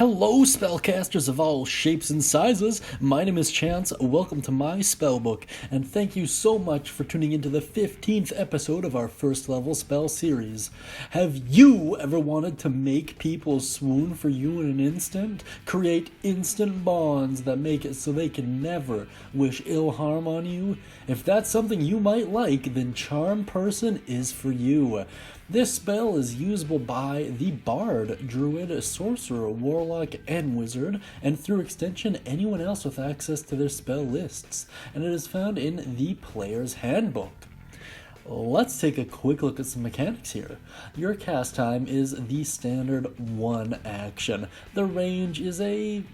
Hello, spellcasters of all shapes and sizes. My name is Chance. Welcome to my Spellbook, and thank you so much for tuning into the 15th episode of our first level spell series. Have you ever wanted to make people swoon for you in an instant? Create instant bonds that make it so they can never wish ill harm on you? If that's something you might like, then Charm Person is for you. This spell is usable by the Bard, Druid, Sorcerer, Warlock, and Wizard, and through extension anyone else with access to their spell lists, and it is found in the Player's Handbook. Let's take a quick look at some mechanics here. Your cast time is the standard 1 action. The range is a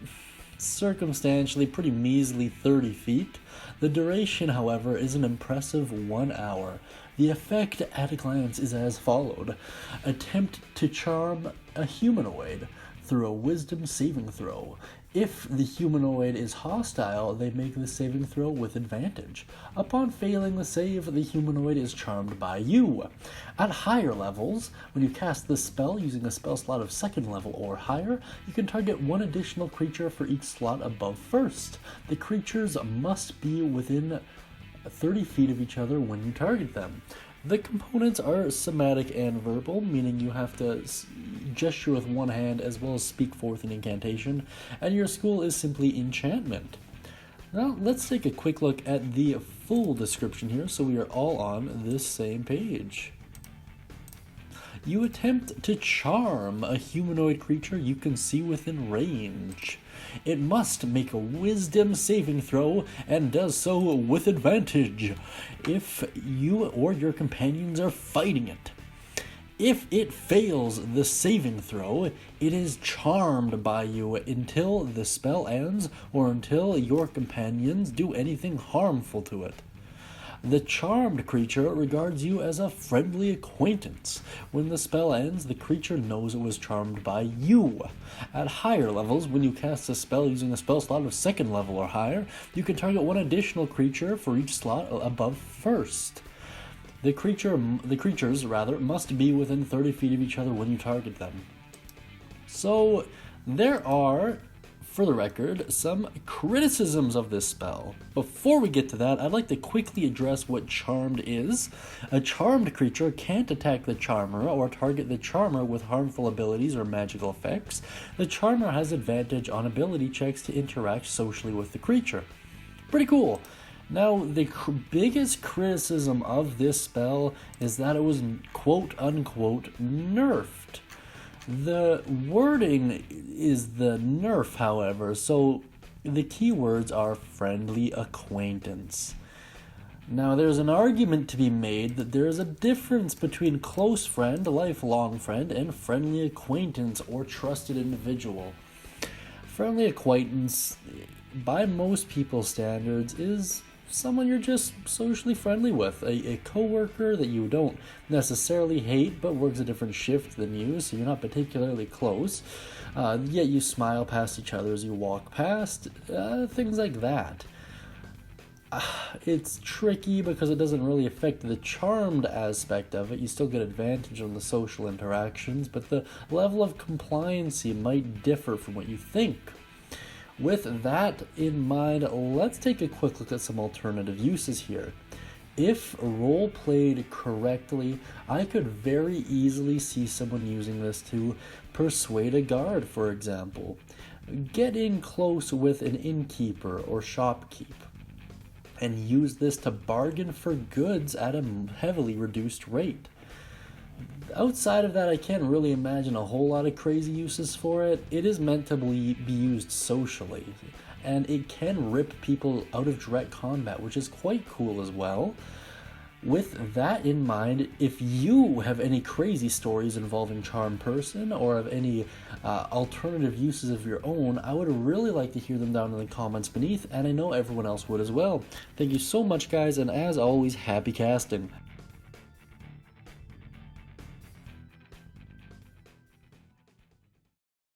circumstantially pretty measly 30 feet. The duration, however, is an impressive 1 hour. The effect at a glance is as followed. Attempt to charm a humanoid through a wisdom saving throw. If the humanoid is hostile, they make the saving throw with advantage. Upon failing the save, the humanoid is charmed by you. At higher levels, when you cast this spell using a spell slot of 2nd level or higher, you can target 1 additional creature for each slot above 1st. The creatures must be within 30 feet of each other when you target them. The components are somatic and verbal, meaning you have to gesture with one hand as well as speak forth an incantation, and your school is simply Enchantment. Now, let's take a quick look at the full description here so we are all on this same page. You attempt to charm a humanoid creature you can see within range. It must make a wisdom saving throw and does so with advantage if you or your companions are fighting it. If it fails the saving throw, it is charmed by you until the spell ends or until your companions do anything harmful to it. The charmed creature regards you as a friendly acquaintance. When the spell ends, the creature knows it was charmed by you. At higher levels, when you cast a spell using a spell slot of 2nd level or higher, you can target 1 additional creature for each slot above 1st. The creatures must be within 30 feet of each other when you target them. So, there are, for the record, some criticisms of this spell. Before we get to that, I'd like to quickly address what Charmed is. A charmed creature can't attack the charmer or target the charmer with harmful abilities or magical effects. The charmer has advantage on ability checks to interact socially with the creature. Pretty cool. Now, the biggest criticism of this spell is that it was quote-unquote nerfed. The wording is the nerf, however, so the keywords are friendly acquaintance. Now, there's an argument to be made that there is a difference between close friend, lifelong friend, and friendly acquaintance or trusted individual. Friendly acquaintance, by most people's standards, is someone you're just socially friendly with, a coworker that you don't necessarily hate but works a different shift than you, so you're not particularly close, yet you smile past each other as you walk past, things like that. It's tricky because it doesn't really affect the charmed aspect of it. You still get advantage on the social interactions, but the level of compliancy might differ from what you think. With that in mind, let's take a quick look at some alternative uses here. If role played correctly, I could very easily see someone using this to persuade a guard, for example. Get in close with an innkeeper or shopkeep, and use this to bargain for goods at a heavily reduced rate. Outside of that, I can't really imagine a whole lot of crazy uses for it. It is meant to be used socially, and it can rip people out of direct combat, which is quite cool as well. With that in mind, if you have any crazy stories involving Charm Person or have any alternative uses of your own, I would really like to hear them down in the comments beneath, and I know everyone else would as well. Thank you so much, guys, and as always, happy casting.